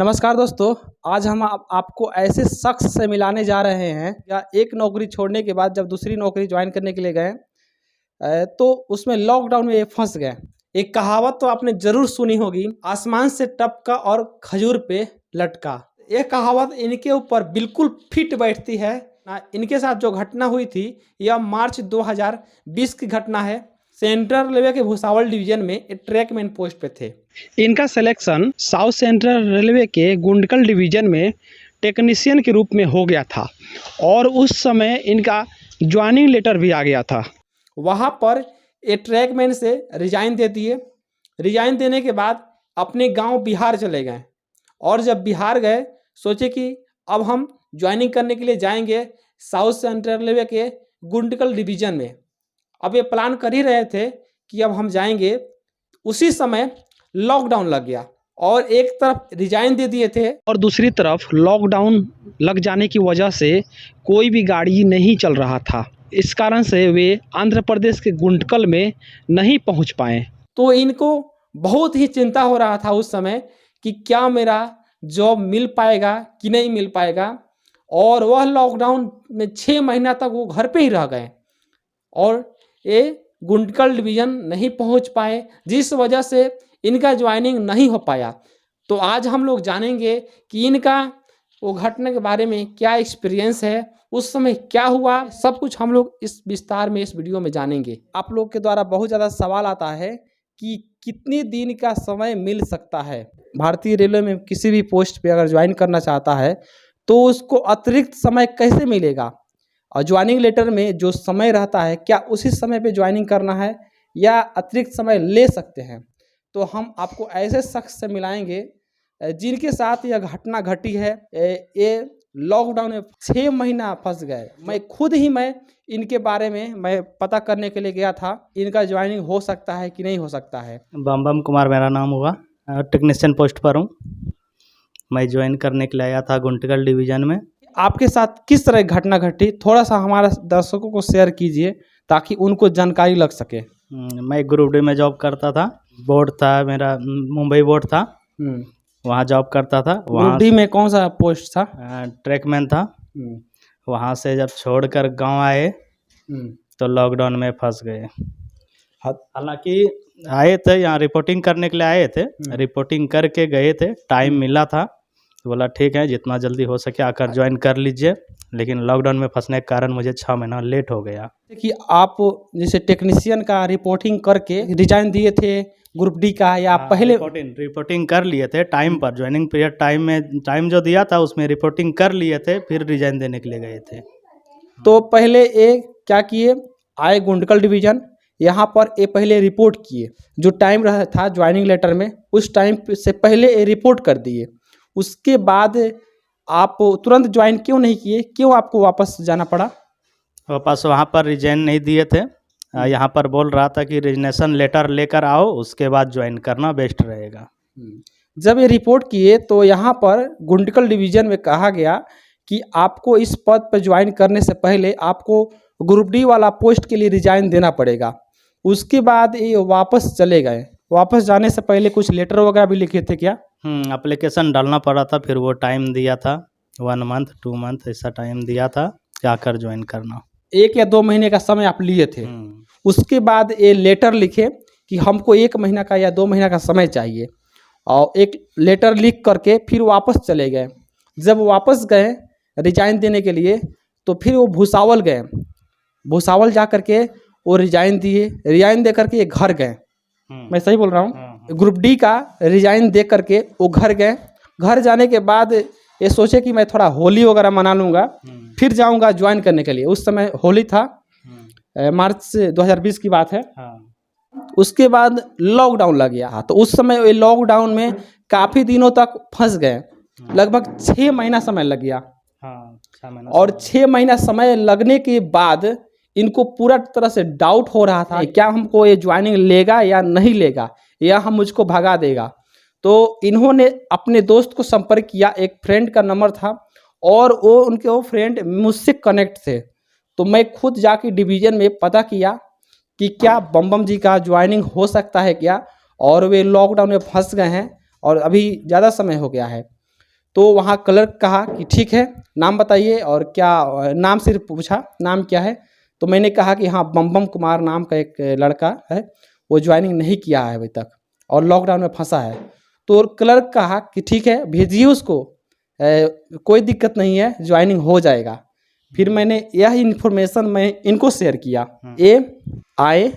नमस्कार दोस्तों। आज हम आपको ऐसे शख्स से मिलाने जा रहे हैं या एक नौकरी छोड़ने के बाद जब दूसरी नौकरी ज्वाइन करने के लिए गए तो उसमें लॉकडाउन में ये फंस गए। एक कहावत तो आपने जरूर सुनी होगी, आसमान से टपका और खजूर पे लटका। ये कहावत इनके ऊपर बिल्कुल फिट बैठती है ना। इनके साथ जो घटना हुई थी यह मार्च 2020 की घटना है। सेंट्रल रेलवे के भुसावल डिवीजन में एक ट्रैकमैन पोस्ट पे थे। इनका सिलेक्शन साउथ सेंट्रल रेलवे के गुंडकल डिवीजन में टेक्नीशियन के रूप में हो गया था और उस समय इनका ज्वाइनिंग लेटर भी आ गया था। वहाँ पर ये ट्रैकमैन से रिजाइन दे दिए। रिजाइन देने के बाद अपने गांव बिहार चले गए और जब बिहार गए सोचे कि अब हम ज्वाइनिंग करने के लिए जाएंगे साउथ सेंट्रल रेलवे के गुंडकल डिवीजन में। अब ये प्लान कर ही रहे थे कि अब हम जाएंगे, उसी समय लॉकडाउन लग गया और एक तरफ रिजाइन दे दिए थे और दूसरी तरफ लॉकडाउन लग जाने की वजह से कोई भी गाड़ी नहीं चल रहा था। इस कारण से वे आंध्र प्रदेश के गुंडकल में नहीं पहुंच पाए। तो इनको बहुत ही चिंता हो रहा था उस समय कि क्या मेरा जॉब मिल पाएगा कि नहीं मिल पाएगा। और वह लॉकडाउन में 6 महीना तक वो घर पे ही रह गए और ये गुंडकल डिवीजन नहीं पहुंच पाए, जिस वजह से इनका ज्वाइनिंग नहीं हो पाया। तो आज हम लोग जानेंगे कि इनका वो घटना के बारे में क्या एक्सपीरियंस है, उस समय क्या हुआ, सब कुछ हम लोग इस विस्तार में इस वीडियो में जानेंगे। आप लोग के द्वारा बहुत ज़्यादा सवाल आता है कि कितने दिन का समय मिल सकता है। भारतीय रेलवे में किसी भी पोस्ट पे अगर ज्वाइन करना चाहता है तो उसको अतिरिक्त समय कैसे मिलेगा और ज्वाइनिंग लेटर में जो समय रहता है क्या उसी समय पे ज्वाइनिंग करना है या अतिरिक्त समय ले सकते हैं। तो हम आपको ऐसे शख्स से मिलाएंगे जिनके साथ यह घटना घटी है। ये लॉकडाउन में 6 महीना फंस गए। मैं इनके बारे में मैं पता करने के लिए गया था, इनका ज्वाइनिंग हो सकता है कि नहीं हो सकता है। बम कुमार मेरा नाम हुआ, टेक्नीशियन पोस्ट पर हूँ। मैं ज्वाइन करने के लिए आया था गुंडकल डिवीज़न में। आपके साथ किस तरह की घटना घटी, थोड़ा सा हमारे दर्शकों को शेयर कीजिए ताकि उनको जानकारी लग सके। मैं ग्रुप डी में जॉब करता था। बोर्ड था मेरा, मुंबई बोर्ड था, वहाँ जॉब करता था। ग्रुप डी में कौन सा पोस्ट था? ट्रैकमैन था। वहाँ से जब छोड़कर गांव आए तो लॉकडाउन में फंस गए। हालांकि आए थे यहाँ रिपोर्टिंग करने के लिए आए थे, रिपोर्टिंग करके गए थे, टाइम मिला था तो बोला ठीक है जितना जल्दी हो सके आकर ज्वाइन कर लीजिए। लेकिन लॉकडाउन में फंसने के कारण मुझे 6 महीना लेट हो गया। कि आप जैसे टेक्नीशियन का रिपोर्टिंग करके रिजाइन दिए थे ग्रुप डी का या पहले? रिपोर्टिंग कर लिए थे टाइम पर, ज्वाइनिंग पीरियड टाइम जो दिया था उसमें रिपोर्टिंग कर लिए थे, फिर रिजाइन देने के लिए गए थे। तो पहले ये क्या किए, आए गुंडकल डिवीजन, यहाँ पर ये पहले रिपोर्ट किए। जो टाइम रहा था ज्वाइनिंग लेटर में उस टाइम से पहले ये रिपोर्ट कर दिए। उसके बाद आप तुरंत ज्वाइन क्यों नहीं किए, क्यों आपको वापस जाना पड़ा? वापस वहाँ पर रिजाइन नहीं दिए थे। यहाँ पर बोल रहा था कि रिजनेशन लेटर लेकर आओ, उसके बाद ज्वाइन करना बेस्ट रहेगा। जब ये रिपोर्ट किए तो यहाँ पर गुंडकल डिवीजन में कहा गया कि आपको इस पद पर ज्वाइन करने से पहले आपको ग्रुप डी वाला पोस्ट के लिए रिजाइन देना पड़ेगा। उसके बाद ये वापस चले गए। वापस जाने से पहले कुछ लेटर वगैरह भी लिखे थे क्या? एप्लीकेशन डालना पड़ा था, फिर वो टाइम दिया था 1 मंथ 2 मंथ ऐसा टाइम दिया था जाकर ज्वाइन करना। 1 या 2 महीने का समय आप लिए थे। उसके बाद ये लेटर लिखे कि हमको 1 महीना का या 2 महीना का समय चाहिए और एक लेटर लिख करके फिर वापस चले गए। जब वापस गए रिजाइन देने के लिए तो फिर वो भुसावल गए। भुसावल जा करके वो रिजाइन दिए, रिजाइन दे करके ये घर गए। मैं सही बोल रहा हूँ? ग्रुप डी का रिजाइन दे करके वो घर गए। घर जाने के बाद ये सोचे कि मैं थोड़ा होली वगैरह मना लूँगा, फिर जाऊँगा ज्वाइन करने के लिए। उस समय होली था, मार्च 2020 की बात है। उसके बाद लॉकडाउन लग गया। तो उस समय ये लॉकडाउन में काफ़ी दिनों तक फंस गए, लगभग 6 महीना समय लग गया। और 6 महीना समय लगने के बाद इनको पूरा तरह से डाउट हो रहा था क्या हमको ये ज्वाइनिंग लेगा या नहीं लेगा, या हम मुझको भगा देगा। तो इन्होंने अपने दोस्त को संपर्क किया, एक फ्रेंड का नंबर था और वो फ्रेंड मुझसे कनेक्ट थे। तो मैं खुद जाके डिवीज़न में पता किया कि क्या बम जी का ज्वाइनिंग हो सकता है क्या, और वे लॉकडाउन में फंस गए हैं और अभी ज़्यादा समय हो गया है। तो वहाँ क्लर्क कहा कि ठीक है, नाम बताइए, और क्या नाम सिर्फ पूछा, नाम क्या है। तो मैंने कहा कि हाँ, बम कुमार नाम का एक लड़का है, वो ज्वाइनिंग नहीं किया है अभी तक और लॉकडाउन में फंसा है। तो क्लर्क कहा कि ठीक है, भेजिए उसको, कोई दिक्कत नहीं है, ज्वाइनिंग हो जाएगा। फिर मैंने यह इन्फॉर्मेशन मैं इनको शेयर किया। ये आए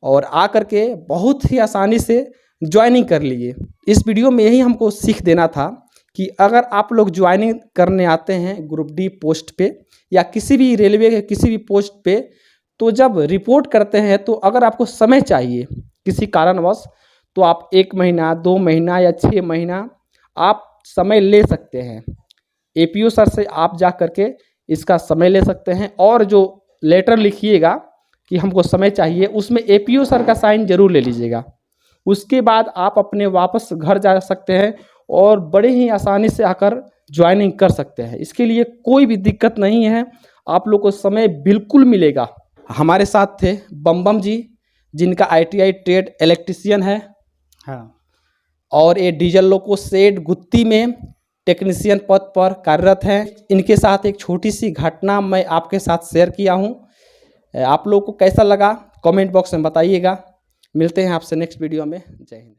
और आ करके बहुत ही आसानी से ज्वाइनिंग कर लिए। इस वीडियो में यही हमको सीख देना था कि अगर आप लोग ज्वाइनिंग करने आते हैं ग्रुप डी पोस्ट पे या किसी भी रेलवे के किसी भी पोस्ट पे, तो जब रिपोर्ट करते हैं तो अगर आपको समय चाहिए किसी कारणवश, तो आप 1 महीना 2 महीना या 6 महीना आप समय ले सकते हैं। एपीओ सर से आप जा करके इसका समय ले सकते हैं, और जो लेटर लिखिएगा कि हमको समय चाहिए, उसमें एपीओ सर का साइन जरूर ले लीजिएगा। उसके बाद आप अपने वापस घर जा सकते हैं और बड़े ही आसानी से आकर ज्वाइनिंग कर सकते हैं। इसके लिए कोई भी दिक्कत नहीं है, आप लोग को समय बिल्कुल मिलेगा। हमारे साथ थे बम जी, जिनका ITI ट्रेड इलेक्ट्रीशियन है, हाँ, और ये डीजल लोको शेड गुत्ती में टेक्नीशियन पद पर कार्यरत हैं। इनके साथ एक छोटी सी घटना मैं आपके साथ शेयर किया हूँ। आप लोगों को कैसा लगा कमेंट बॉक्स में बताइएगा। मिलते हैं आपसे नेक्स्ट वीडियो में। जय हिंद।